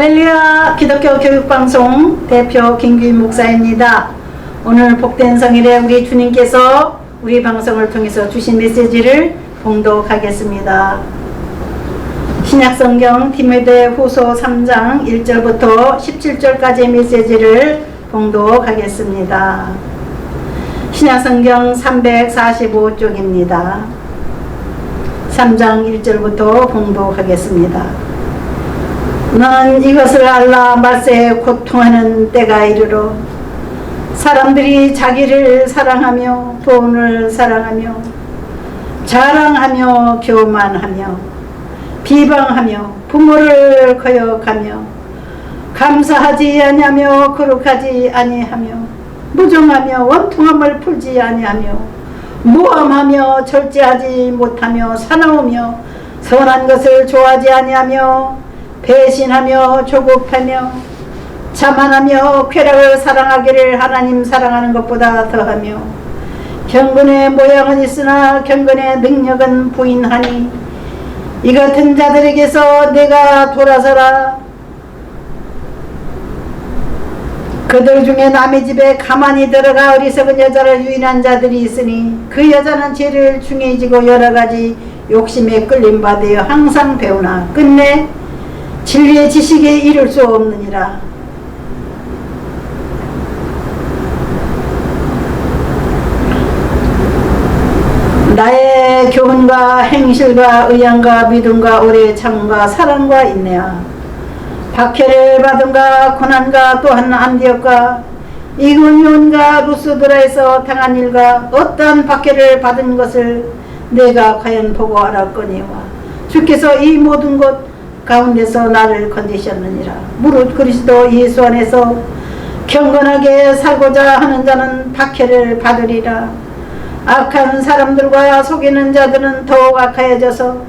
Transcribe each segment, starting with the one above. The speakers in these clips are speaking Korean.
할렐루야, 기독교 교육방송 대표 김규인 목사입니다. 오늘 복된 성일에 우리 주님께서 우리 방송을 통해서 주신 메시지를 봉독하겠습니다. 신약성경 디모데후서 3장 1절부터 17절까지의 메시지를 봉독하겠습니다. 신약성경 345쪽입니다. 3장 1절부터 봉독하겠습니다. 너는 이것을 알라. 말세에 고통하는 때가 이르러 사람들이 자기를 사랑하며 돈을 사랑하며 자랑하며 교만하며 비방하며 부모를 거역하며 감사하지 아니하며 거룩하지 아니하며 무정하며 원통함을 풀지 아니하며 모함하며 절제하지 못하며 사나우며 선한 것을 좋아하지 아니하며 배신하며 조급하며 자만하며 쾌락을 사랑하기를 하나님 사랑하는 것보다 더하며 경건의 모양은 있으나 경건의 능력은 부인하니 이 같은 자들에게서 내가 돌아서라. 그들 중에 남의 집에 가만히 들어가 어리석은 여자를 유인한 자들이 있으니 그 여자는 죄를 중해지고 여러가지 욕심에 끌림바 되어 항상 배우나 끝내 진리의 지식에 이를 수 없느니라. 나의 교훈과 행실과 의향과 믿음과 오래 참음과 사랑과 인내와 박해를 받음과 고난과 또한 안디옥과 이고니온과 루스드라에서 당한 일과 어떠한 박해를 받은 것을 내가 과연 보고 알았거니와 주께서 이 모든 것 가운데서 나를 건지셨느니라. 무릇 그리스도 예수 안에서 경건하게 살고자 하는 자는 박해를 받으리라. 악한 사람들과 속이는 자들은 더욱 악하여져서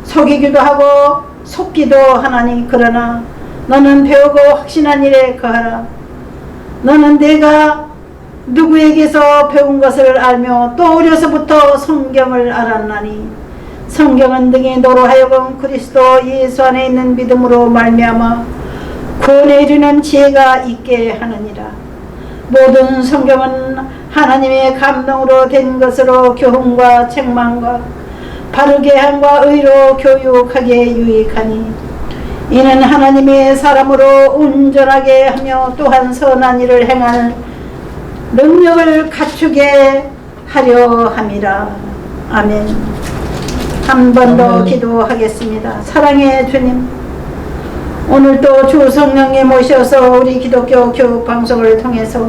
속이기도 하고 속기도 하나니 그러나 너는 배우고 확신한 일에 거하라. 너는 내가 누구에게서 배운 것을 알며 또 어려서부터 성경을 알았나니 성경은 등이 너로 하여금 그리스도 예수 안에 있는 믿음으로 말미암아 구원에 이르는 지혜가 있게 하느니라. 모든 성경은 하나님의 감동으로 된 것으로 교훈과 책망과 바르게 함과 의로 교육하게 유익하니 이는 하나님의 사람으로 온전하게 하며 또한 선한 일을 행할 능력을 갖추게 하려 함이라. 아멘. 한 번 더 기도하겠습니다. 사랑의 주님, 오늘도 주 성령님 모셔서 우리 기독교 교육 방송을 통해서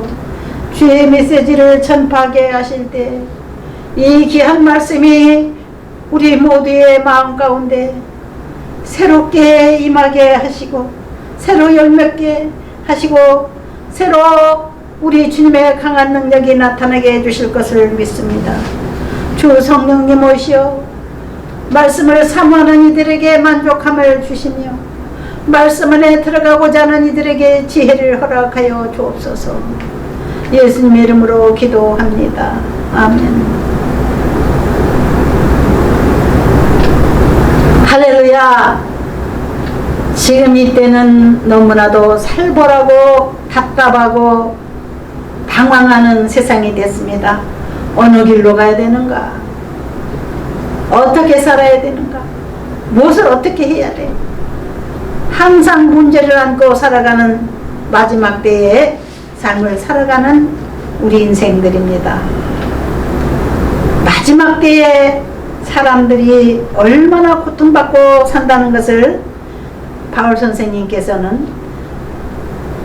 주의 메시지를 전파하게 하실 때 이 귀한 말씀이 우리 모두의 마음 가운데 새롭게 임하게 하시고 새로 열매게 하시고 새로 우리 주님의 강한 능력이 나타나게 해주실 것을 믿습니다. 주 성령님 오시어 말씀을 사모하는 이들에게 만족함을 주시며 말씀 안에 들어가고자 하는 이들에게 지혜를 허락하여 주옵소서. 예수님의 이름으로 기도합니다. 아멘. 할렐루야. 지금 이때는 너무나도 살벌하고 답답하고 방황하는 세상이 됐습니다. 어느 길로 가야 되는가? 어떻게 살아야 되는가? 무엇을 어떻게 해야 돼? 항상 문제를 안고 살아가는 마지막 때의 삶을 살아가는 우리 인생들입니다. 마지막 때에 사람들이 얼마나 고통받고 산다는 것을 바울 선생님께서는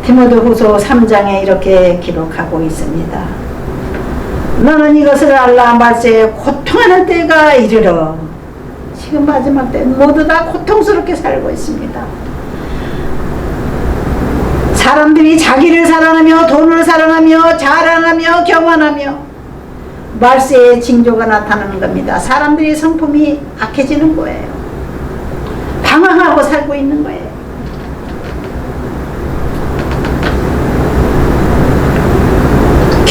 디모데후서 3장에 이렇게 기록하고 있습니다. 너는 이것을 알라. 말세에 고통하는 때가 이르러. 지금 마지막 때 모두 다 고통스럽게 살고 있습니다. 사람들이 자기를 사랑하며 돈을 사랑하며 자랑하며 교만하며 말세의 징조가 나타나는 겁니다. 사람들이 성품이 악해지는 거예요. 방황하고 살고 있는 거예요.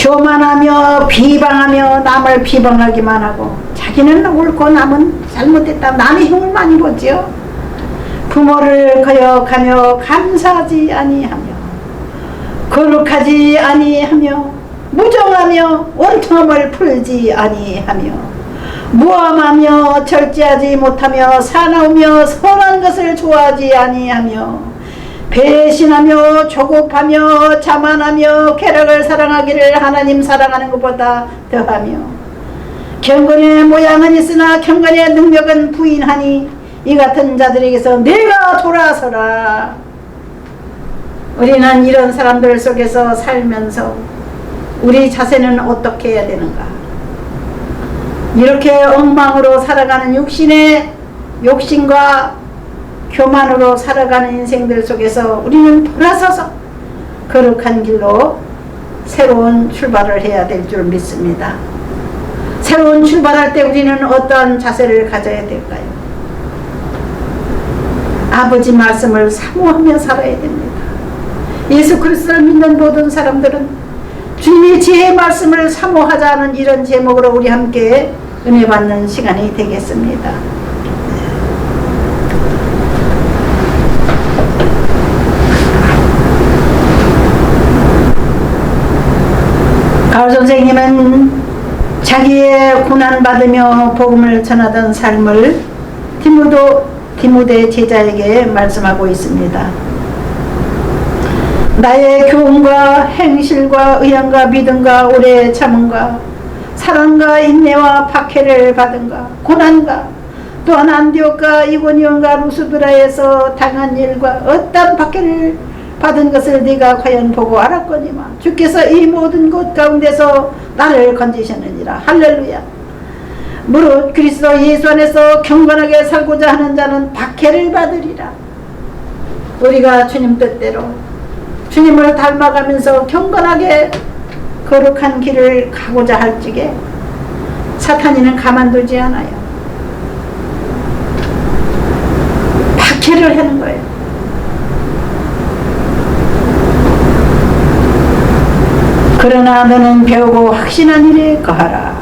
교만하며 비방하며 남을 비방하기만 하고 자기는 옳고 남은 잘못했다. 남의 흉을 많이 보죠. 부모를 거역하며 감사하지 아니하며 거룩하지 아니하며 무정하며 원통함을 풀지 아니하며 무함하며 절제하지 못하며 사나우며 선한 것을 좋아하지 아니하며 배신하며 조급하며 자만하며 쾌락을 사랑하기를 하나님 사랑하는 것보다 더하며 경건의 모양은 있으나 경건의 능력은 부인하니 이 같은 자들에게서 내가 돌아서라. 우리는 이런 사람들 속에서 살면서 우리 자세는 어떻게 해야 되는가? 이렇게 엉망으로 살아가는 욕심과 교만으로 살아가는 인생들 속에서 우리는 돌아서서 거룩한 길로 새로운 출발을 해야 될 줄 믿습니다. 새로운 출발할 때 우리는 어떠한 자세를 가져야 될까요? 아버지 말씀을 사모하며 살아야 됩니다. 예수 그리스도를 믿는 모든 사람들은 주님의 지혜의 말씀을 사모하자는 이런 제목으로 우리 함께 은혜 받는 시간이 되겠습니다. 가을 선생님은 자기의 고난받으며 복음을 전하던 삶을 디모데 제자에게 말씀하고 있습니다. 나의 교훈과 행실과 의향과 믿음과 오래 참음과 사랑과 인내와 박해를 받은가 고난과 또한 안디옥과 이고니온과 루스드라에서 당한 일과 어떤 박해를 받은 것을 네가 과연 보고 알았거니와 주께서 이 모든 것 가운데서 나를 건지셨느니라. 할렐루야. 무릇 그리스도 예수 안에서 경건하게 살고자 하는 자는 박해를 받으리라. 우리가 주님 뜻대로 주님을 닮아가면서 경건하게 거룩한 길을 가고자 할 적에 사탄이는 가만두지 않아요. 박해를 하는 거예요. 그러나 너는 배우고 확신한 일에 거하라.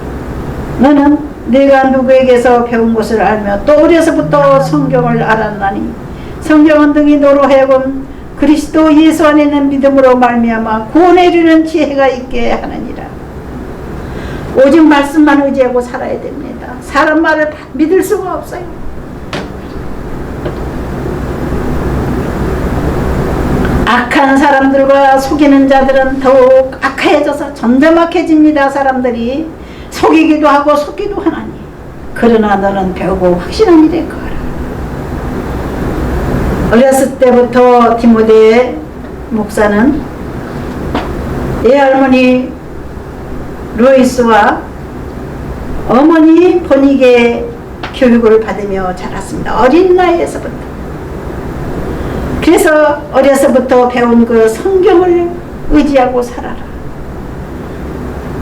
너는 내가 누구에게서 배운 것을 알며 또 어려서부터 성경을 알았나니 성경은 등이 너로 하여금 그리스도 예수 안에 있는 믿음으로 말미암아 구원에 이르는 지혜가 있게 하느니라. 오직 말씀만 의지하고 살아야 됩니다. 사람 말을 믿을 수가 없어요. 악한 사람들과 속이는 자들은 더욱 악해져서 점점 악해집니다. 사람들이 속이기도 하고 속기도 하나니 그러나 너는 배우고 확신한 일에 거하라. 어렸을 때부터 디모데 목사는 외할머니 로이스와 어머니 보닉의 교육을 받으며 자랐습니다. 어린 나이에서부터. 그래서 어려서부터 배운 그 성경을 의지하고 살아라.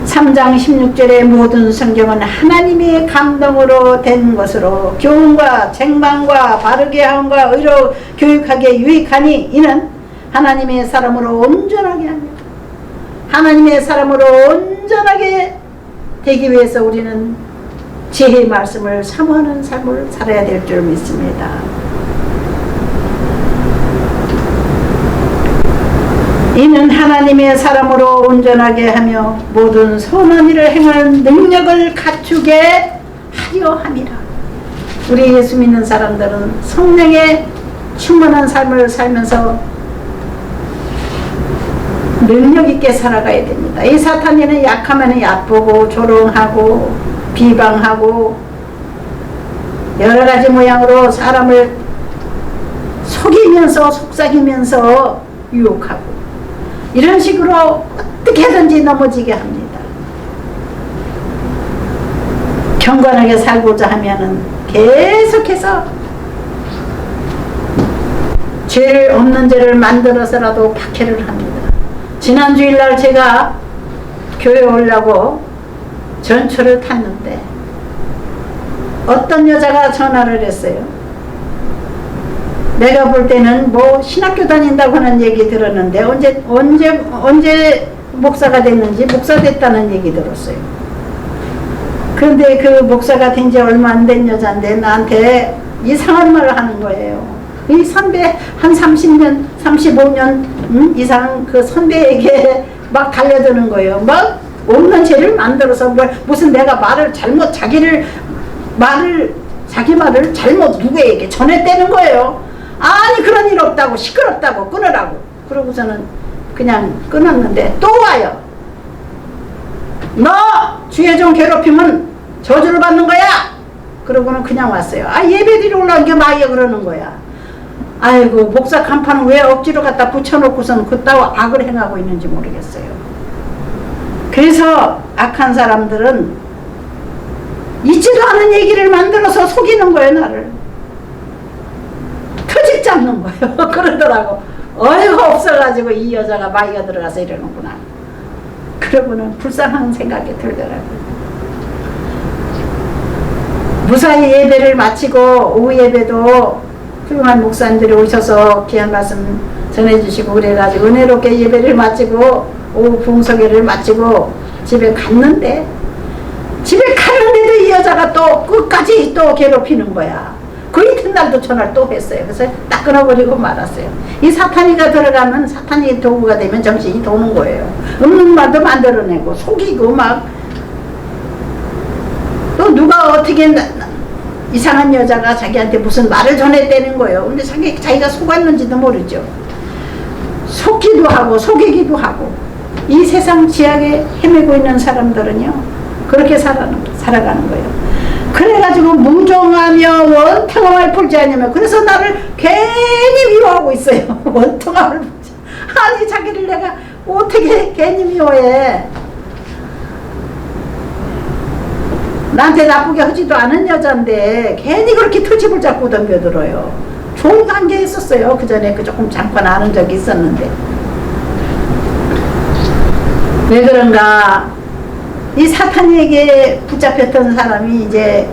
3장 16절의 모든 성경은 하나님의 감동으로 된 것으로 교훈과 책망과 바르게 함과 의로 교육하기에 유익하니 이는 하나님의 사람으로 온전하게 합니다. 하나님의 사람으로 온전하게 되기 위해서 우리는 지혜의 말씀을 사모하는 삶을 살아야 될 줄 믿습니다. 이는 하나님의 사람으로 온전하게 하며 모든 선한 일을 행하는 능력을 갖추게 하려 함이라. 우리 예수 믿는 사람들은 성령에 충만한 삶을 살면서 능력 있게 살아가야 됩니다. 이 사탄이는 약하면 얕보고 조롱하고 비방하고 여러 가지 모양으로 사람을 속이면서 속삭이면서 유혹하고 이런 식으로 어떻게든지 넘어지게 합니다. 경건하게 살고자 하면은 계속해서 죄를 없는 죄를 만들어서라도 박해를 합니다. 지난 주일날 제가 교회 오려고 전철을 탔는데 어떤 여자가 전화를 했어요. 내가 볼 때는 뭐 신학교 다닌다고 하는 얘기 들었는데 언제 목사가 됐는지 목사 됐다는 얘기 들었어요. 그런데 그 목사가 된 지 얼마 안 된 여자인데 나한테 이상한 말을 하는 거예요. 이 선배 한 30년, 35년 이상 그 선배에게 막 달려드는 거예요. 막 없는 죄를 만들어서 무슨 내가 말을 잘못 자기 말을 잘못 누구에게 전했다는 거예요. 아니 그런 일 없다고, 시끄럽다고 끊으라고. 그러고서는 그냥 끊었는데 또 와요. 너 주의 종 괴롭히면 저주를 받는 거야. 그러고는 그냥 왔어요. 아 예배드리러 올라온 게 마이야 그러는 거야. 아이고 목사 간판은 왜 억지로 갖다 붙여놓고선 그따위 악을 행하고 있는지 모르겠어요. 그래서 악한 사람들은 있지도 않은 얘기를 만들어서 속이는 거예요. 나를 터질 잡는 거예요. 그러더라고. 어이가 없어가지고 이 여자가 마이가 들어가서 이러는구나. 그러고는 불쌍한 생각이 들더라고요. 무사히 예배를 마치고 오후 예배도 훌륭한 목사님들이 오셔서 귀한 말씀 전해주시고 그래가지고 은혜롭게 예배를 마치고 오후 부흥서계를 마치고 집에 갔는데도 이 여자가 또 끝까지 또 괴롭히는 거야. 그 이튿날도 전화를 또 했어요. 그래서 딱 끊어버리고 말았어요. 이 사탄이가 들어가면 사탄이 도구가 되면 정신이 도는 거예요. 없는 말도 만들어내고 속이고 막 또 누가 어떻게 이상한 여자가 자기한테 무슨 말을 전했다는 거예요. 근데 자기가 속았는지도 모르죠. 속기도 하고 속이기도 하고 이 세상 지하에 헤매고 있는 사람들은요 그렇게 살아가는 거예요. 그래가지고 무정하며 원통함을 풀지 않으면 그래서 나를 괜히 미워하고 있어요. 원통함을 풀지. 아니 자기를 내가 어떻게 괜히 미워해. 나한테 나쁘게 하지도 않은 여잔데 괜히 그렇게 트집을 잡고 덤벼들어요. 좋은 관계 있었어요. 그 전에 조금 잠깐 아는 적이 있었는데 왜 그런가. 이 사탄에게 붙잡혔던 사람이 이제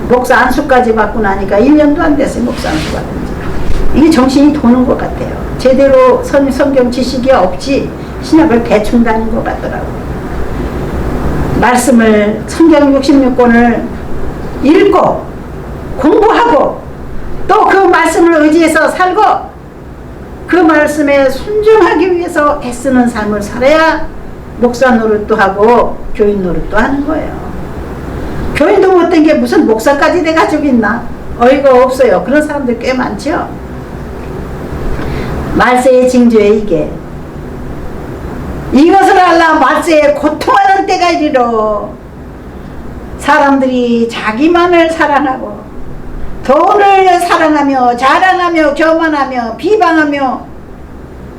목사 안수까지 받고 나니까 1년도 안 됐어요. 목사 안수 받은 지. 이게 정신이 도는 것 같아요. 제대로 성경 지식이 없지 신약을 대충 다닌 것 같더라고요. 말씀을 성경 66권을 읽고 공부하고 또 그 말씀을 의지해서 살고 그 말씀에 순종하기 위해서 애쓰는 삶을 살아야 목사 노릇도 하고 교인 노릇도 하는 거예요. 교인도 못된 게 무슨 목사까지 돼가지고 있나? 어이가 없어요. 그런 사람들 꽤 많죠. 말세의 징조에 이게 이것을 알라 말세에 고통하는 때가 이리로. 사람들이 자기만을 사랑하고 돈을 사랑하며 자랑하며 교만하며 비방하며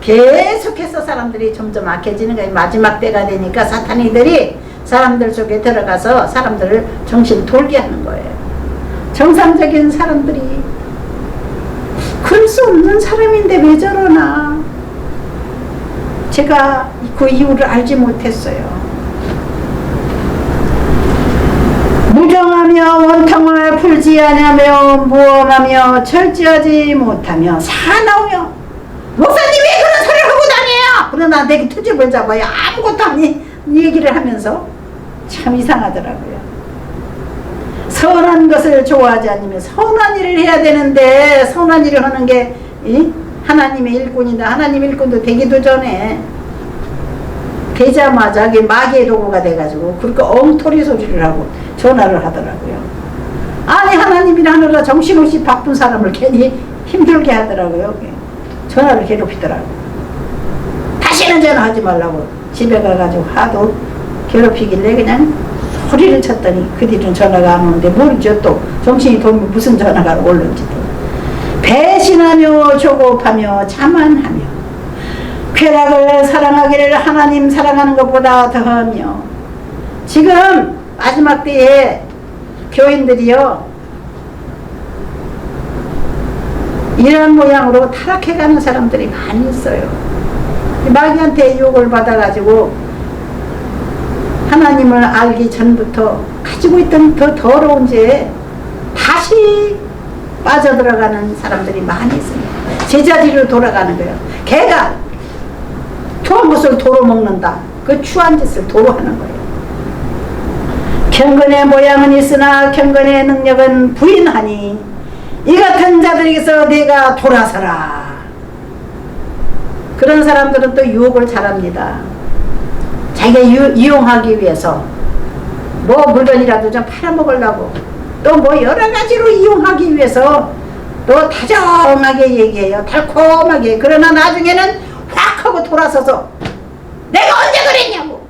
계속해서 사람들이 점점 악해지는 거예요. 마지막 때가 되니까 사탄이들이 사람들 속에 들어가서 사람들을 정신 돌게 하는 거예요. 정상적인 사람들이 그럴 수 없는 사람인데 왜 저러나 제가 그 이유를 알지 못했어요. 무정하며 원통을 풀지 않으며 무엄하며 철저하지 못하며 사나우며 목사님 왜 그런 소리를 하고 다녀요? 그러나 내게 투집을 잡아요. 아무것도 아닌 얘기를 하면서 참 이상하더라고요. 선한 것을 좋아하지 않으면 선한 일을 해야 되는데 선한 일을 하는 게 하나님의 일꾼이다. 하나님 일꾼도 되기도 전에 되자마자 마귀의 도구가 돼가지고 그렇게 엉터리 소리를 하고 전화를 하더라고요. 아니 하나님이라 하느라 정신없이 바쁜 사람을 괜히 힘들게 하더라고요. 전화를 괴롭히더라고요. 다시는 전화하지 말라고 집에 가가지고 하도 괴롭히길래 그냥 소리를 쳤더니 그 뒤는 전화가 안 오는데 모르죠. 또 정신이 돌면 무슨 전화가 올는지도. 배신하며 조급하며 자만하며 쾌락을 사랑하기를 하나님 사랑하는 것보다 더하며. 지금 마지막 때에 교인들이요 이런 모양으로 타락해가는 사람들이 많이 있어요. 마귀한테 유혹을 받아가지고 하나님을 알기 전부터 가지고 있던 더 더러운 죄에 다시 빠져들어가는 사람들이 많이 있습니다. 제자리로 돌아가는 거예요. 개가 추한 것을 도로 먹는다. 그 추한 짓을 도로 하는 거예요. 경건의 모양은 있으나 경건의 능력은 부인하니 이 같은 자들에게서 내가 돌아서라. 그런 사람들은 또 유혹을 잘합니다. 자기가 이용하기 위해서 뭐 물건이라도 좀 팔아먹으려고 또 뭐 여러가지로 이용하기 위해서 또 다정하게 얘기해요. 달콤하게. 그러나 나중에는 확 하고 돌아서서 내가 언제 그랬냐고,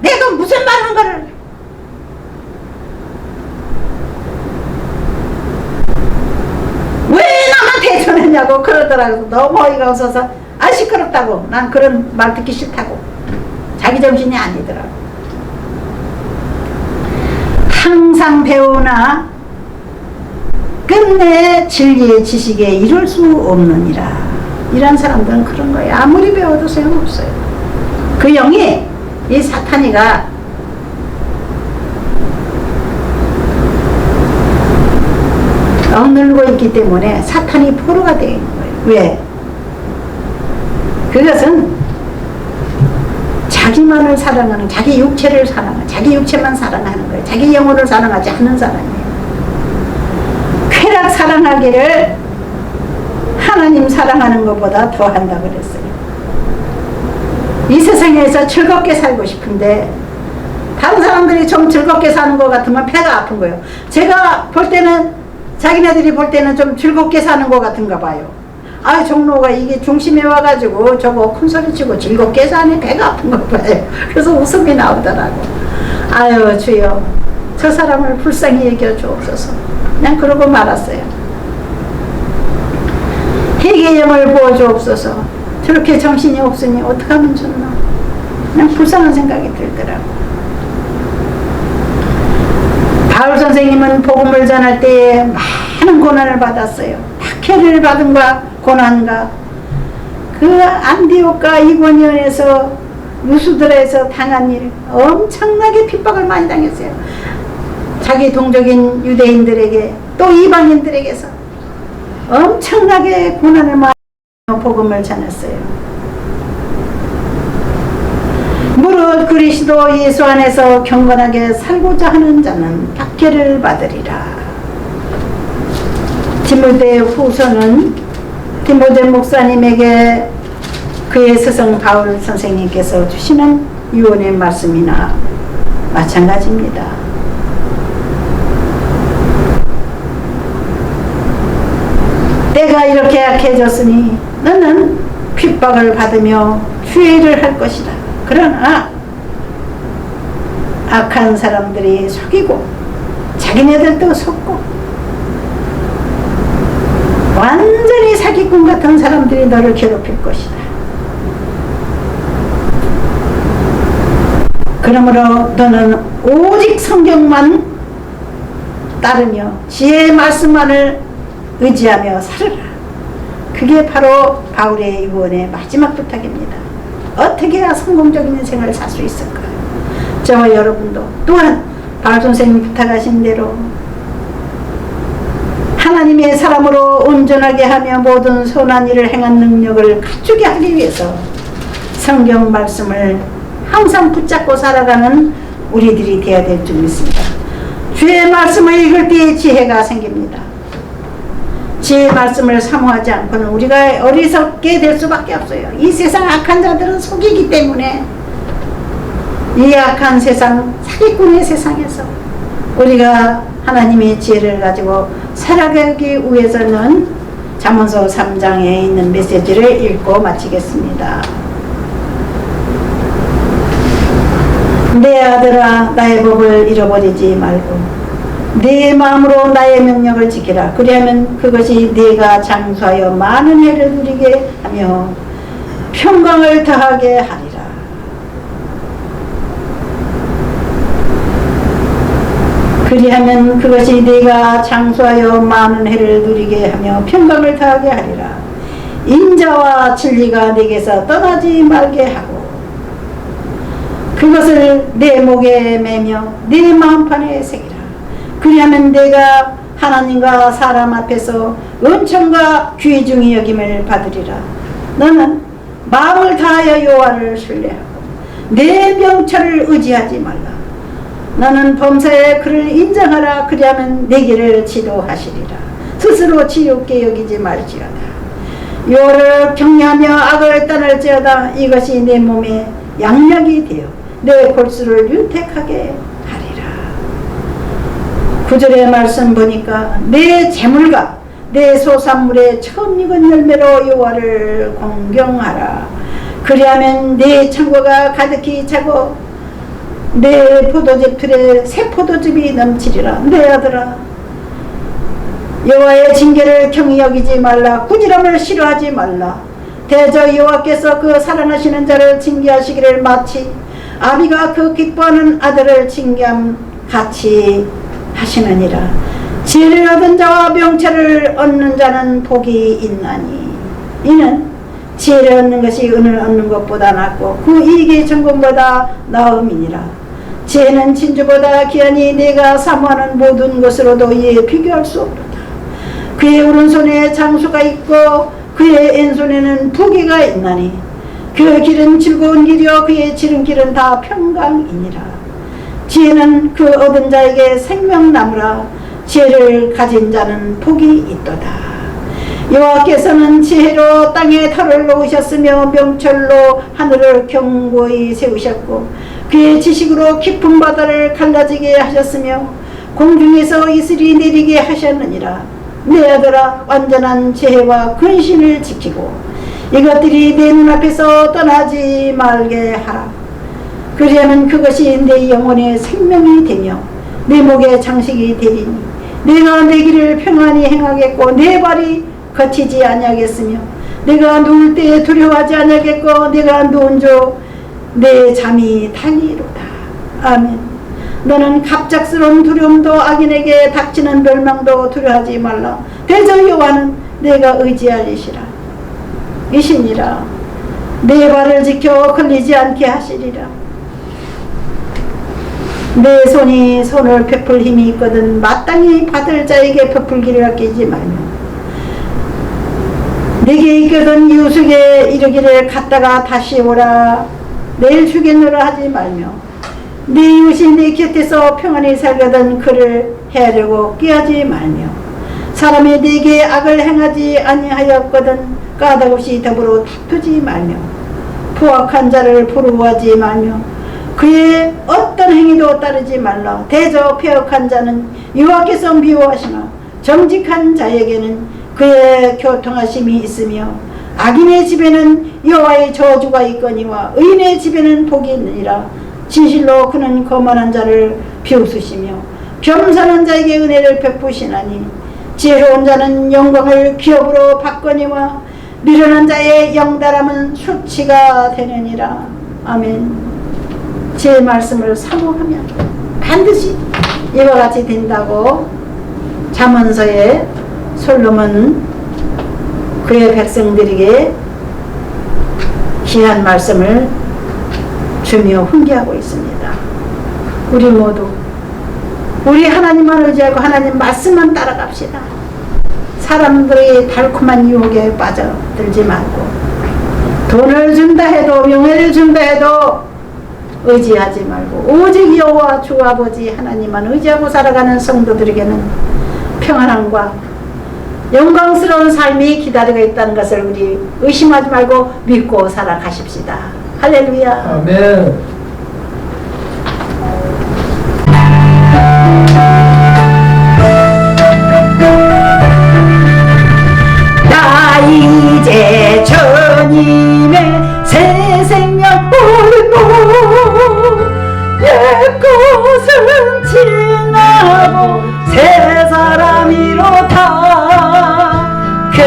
내가 무슨 말 한 거를, 왜 남한테 전했냐고 그러더라고. 너무 어이가 없어서 아 시끄럽다고, 난 그런 말 듣기 싫다고. 자기 정신이 아니더라고. 항상 배우나 끝내 진리의 지식에 이룰 수 없느니라. 이런 사람들은 그런 거예요. 아무리 배워도 소용없어요. 그 영이, 이 사탄이가 억누르고 있기 때문에 사탄이 포로가 되어 있는 거예요. 왜? 그것은 자기만을 사랑하는, 자기 육체를 사랑하는, 자기 육체만 사랑하는 거예요. 자기 영혼을 사랑하지 않는 사람이에요. 쾌락 사랑하기를 하나님 사랑하는 것보다 더 한다고 그랬어요. 이 세상에서 즐겁게 살고 싶은데 다른 사람들이 좀 즐겁게 사는 것 같으면 배가 아픈 거예요. 제가 볼 때는, 자기네들이 볼 때는 좀 즐겁게 사는 것 같은가 봐요. 아, 종로가 이게 중심에 와가지고 저거 큰소리 치고 즐겁게 사니 배가 아픈 거 봐요. 그래서 웃음이 나오더라고. 아유 주여, 저 사람을 불쌍히 여겨 주옵소서. 그냥 그러고 말았어요. 회개영을 부어주옵소서. 저렇게 정신이 없으니 어떡하면 좋나. 그냥 불쌍한 생각이 들더라고. 바울 선생님은 복음을 전할 때에 많은 고난을 받았어요. 박해를 받은가 고난과 그 안디옥과 이고니온에서 유수들에서 당한 일, 엄청나게 핍박을 많이 당했어요. 자기 동족인 유대인들에게 또 이방인들에게서 엄청나게 고난을 많이 복음을 전했어요. 무릇 그리스도 예수 안에서 경건하게 살고자 하는 자는 박해를 받으리라. 디모데 후서는 디모데 목사님에게 그의 스승 바울 선생님께서 주시는 유언의 말씀이나 마찬가지입니다. 때가 이렇게 약해졌으니 너는 핍박을 받으며 휴회를 할 것이다. 그러나 악한 사람들이 속이고 자기네들도 속고 완전히 사기꾼 같은 사람들이 너를 괴롭힐 것이다. 그러므로 너는 오직 성경만 따르며 지혜의 말씀만을 의지하며 살아라. 그게 바로 바울의 유언의 마지막 부탁입니다. 어떻게 해야 성공적인 인생을 살 수 있을까요? 저와 여러분도 또한 바울 선생님이 부탁하신 대로 하나님의 사람으로 온전하게 하며 모든 선한 일을 행한 능력을 갖추게 하기 위해서 성경 말씀을 항상 붙잡고 살아가는 우리들이 되어야 될 줄 믿습니다. 주의 말씀을 읽을 때에 지혜가 생깁니다. 지혜의 말씀을 사모하지 않고는 우리가 어리석게 될 수밖에 없어요. 이 세상 악한 자들은 속이기 때문에 이 악한 세상, 사기꾼의 세상에서 우리가 하나님의 지혜를 가지고 살아가기 위해서는 잠언서 3장에 있는 메시지를 읽고 마치겠습니다. 내 아들아, 나의 법을 잃어버리지 말고 내 마음으로 나의 명령을 지키라. 그리하면 그것이 네가 장수하여 많은 해를 누리게 하며 평강을 더하게 하리라. 그리하면 그것이 네가 장수하여 많은 해를 누리게 하며 평강을 더하게 하리라. 인자와 진리가 네게서 떠나지 말게 하고 그것을 내 목에 매며 내 마음판에 새기라. 그리하면 내가 하나님과 사람 앞에서 은총과 귀중히 여김을 받으리라. 너는 마음을 다하여 여호와를 신뢰하고 내 명철을 의지하지 말라. 너는 범사에 그를 인정하라. 그리하면 내 길을 지도하시리라. 스스로 지옥게 여기지 말지어다. 여호와를 경외하며 악을 떠날지어다. 이것이 내 몸에 양약이 되어 내 골수를 윤택하게 하리라. 9절의 말씀 보니까 내 재물과 내 소산물의 처음 익은 열매로 여호와를 공경하라. 그리하면 내 창고가 가득히 차고 내 포도즙 틀에 새 포도즙이 넘치리라. 내 아들아, 여호와의 징계를 경히 여기지 말라. 꾸지람을 싫어하지 말라. 대저 여호와께서 그 사랑하시는 자를 징계하시기를 마치 아비가 그 기뻐하는 아들을 징계함 같이 하시느니라. 지혜를 얻은 자와 명철을 얻는 자는 복이 있나니 이는 지혜를 얻는 것이 은을 얻는 것보다 낫고 그 이익이 정금보다 나음이니라. 지혜는 진주보다 귀하니 내가 사모하는 모든 것으로도 이에 비교할 수 없도다. 그의 오른손에 장수가 있고 그의 왼손에는 부귀가 있나니 그 길은 즐거운 길이요 그의 지름길은 다 평강이니라. 지혜는 그 얻은 자에게 생명나무라. 지혜를 가진 자는 복이 있도다. 여호와께서는 지혜로 땅에 털을 놓으셨으며 명철로 하늘을 견고히 세우셨고 그의 지식으로 깊은 바다를 갈라지게 하셨으며 공중에서 이슬이 내리게 하셨느니라. 내 아들아, 완전한 지혜와 근신을 지키고 이것들이 내 눈앞에서 떠나지 말게 하라. 그리하면 그것이 내 영혼의 생명이 되며 내 목의 장식이 되리니 내가 내 길을 평안히 행하겠고 내 발이 거치지 아니하겠으며 내가 누울 때에 두려워하지 아니하겠고 내가 누운 조 내 잠이 달리로다. 아멘. 너는 갑작스러운 두려움도 악인에게 닥치는 멸망도 두려워하지 말라. 대저 여호와는 내가 의지할 이시니라. 내 발을 지켜 걸리지 않게 하시리라. 내 손이 손을 베풀 힘이 있거든 마땅히 받을 자에게 베풀기를 아끼지 말며 내게 있거든 이웃에게 이르기를 갔다가 다시 오라. 내일 주겠노라 하지 말며 내 이웃이 내 곁에서 평안히 살거든 그를 해하려고 꾀하지 말며 사람이 내게 악을 행하지 아니하였거든 까닭없이 더불어 다투지 말며 포악한 자를 부러워하지 말며 그의 어떤 행위도 따르지 말라. 대저 폐역한 자는 여호와께서 미워하시나 정직한 자에게는 그의 교통하심이 있으며 악인의 집에는 여호와의 저주가 있거니와 의인의 집에는 복이 있느니라. 진실로 그는 거만한 자를 비웃으시며 겸손한 자에게 은혜를 베푸시나니 지혜로운 자는 영광을 기업으로 받거니와 미련한 자의 영달함은 수치가 되느니라. 아멘. 제 말씀을 사모하면 반드시 이와 같이 된다고 잠언서에 솔로몬 그의 백성들에게 귀한 말씀을 주며 훈계하고 있습니다. 우리 모두 우리 하나님만 의지하고 하나님 말씀만 따라갑시다. 사람들의 달콤한 유혹에 빠져들지 말고 돈을 준다 해도 명예를 준다 해도 의지하지 말고 오직 여호와 주 아버지 하나님만 의지하고 살아가는 성도들에게는 평안함과 영광스러운 삶이 기다리고 있다는 것을 우리 의심하지 말고 믿고 살아가십시다. 할렐루야. 아멘. 나 이제 주님의 새 생명 얻고 옛것은 지나고 새 사람이로다. 그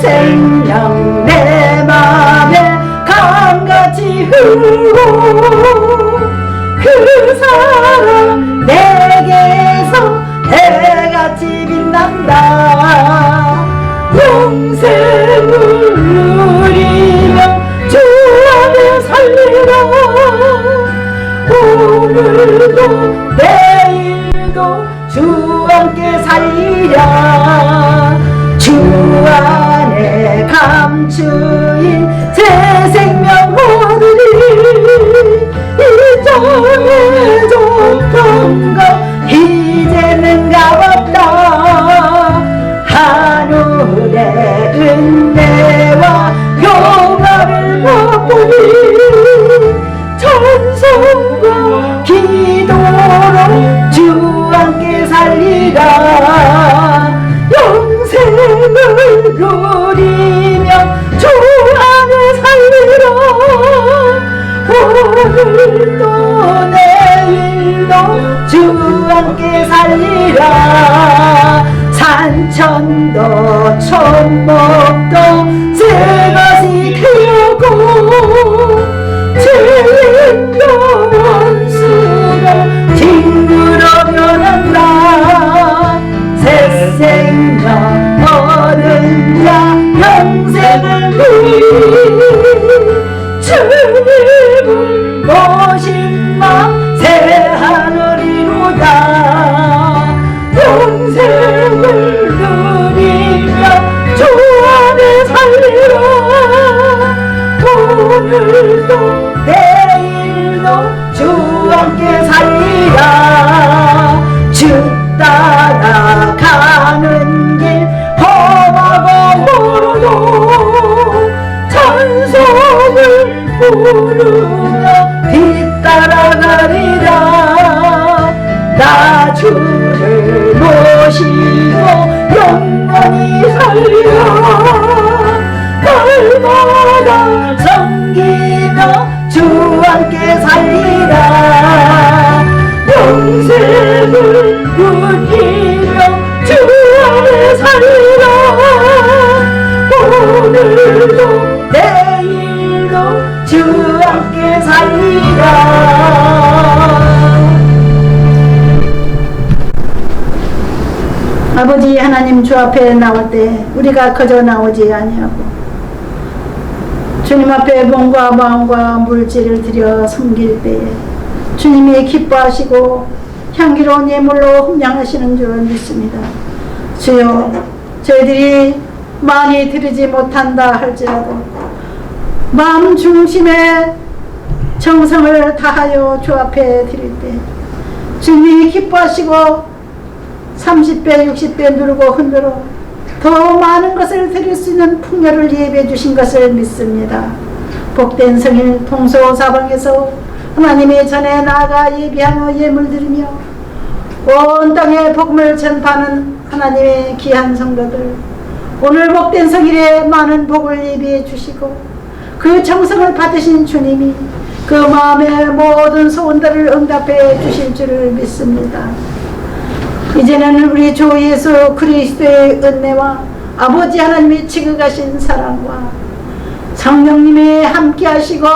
생명 내 맘에 강같이 흐르고 그 사랑 내게서 해같이 빛난다. 영생을 누리며 주 안에 살리라. 오늘도 내일도 주 함께 살리라. 주 안에 감추인 새 생명 얻으리. 이전에 줬던 것 이제는 값없다. 천도 천목도 새것이 되었고 죄인도 원수로 징그러 변한다. 새 생명 얻은 자 영생을 누리 주님을 모신 마 새 하늘이로다. 영생을 누리며 주 안에 살리라. 오늘도 내일도 주 함께 살리라. 주 따라가는 길 험하고 멀어도 찬송을 부르며 뒤따라가리라. 나 주를 모시고 영원히 살리라. 날마다 섬기며 주 함께 살리라. 영생을 누리며 주 안에 살리라. 오늘도 내일도 주 함께 살리라. 아버지 하나님, 주 앞에 나올 때 우리가 거저 나오지 아니하고 주님 앞에 몸과 마음과 물질을 드려 섬길 때에 주님이 기뻐하시고 향기로운 예물로 흠양하시는 줄 믿습니다. 주여, 저희들이 많이 드리지 못한다 할지라도 마음 중심에 정성을 다하여 주 앞에 드릴 때 주님이 기뻐하시고 30배 60배 누르고 흔들어 더 많은 것을 드릴 수 있는 풍요를 예비해 주신 것을 믿습니다. 복된 성일 동서사방에서 하나님의 전에 나아가 예비하며 예물 드리며 온 땅에 복음을 전파하는 하나님의 귀한 성도들, 오늘 복된 성일에 많은 복을 예비해 주시고 그 정성을 받으신 주님이 그 마음의 모든 소원들을 응답해 주실 줄을 믿습니다. 이제는 우리 주 예수 그리스도의 은혜와 아버지 하나님이 지극하신 사랑과 성령님이 함께 하시고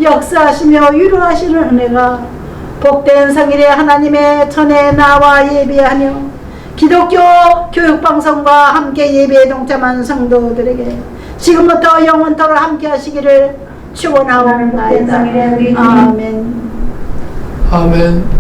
역사하시며 위로하시는 은혜가 복된 성일에 하나님의 전에 나와 예배하며 기독교 교육방송과 함께 예배에 동참한 성도들에게 지금부터 영원토록 함께 하시기를 축원하옵나이다. 아멘. 아멘.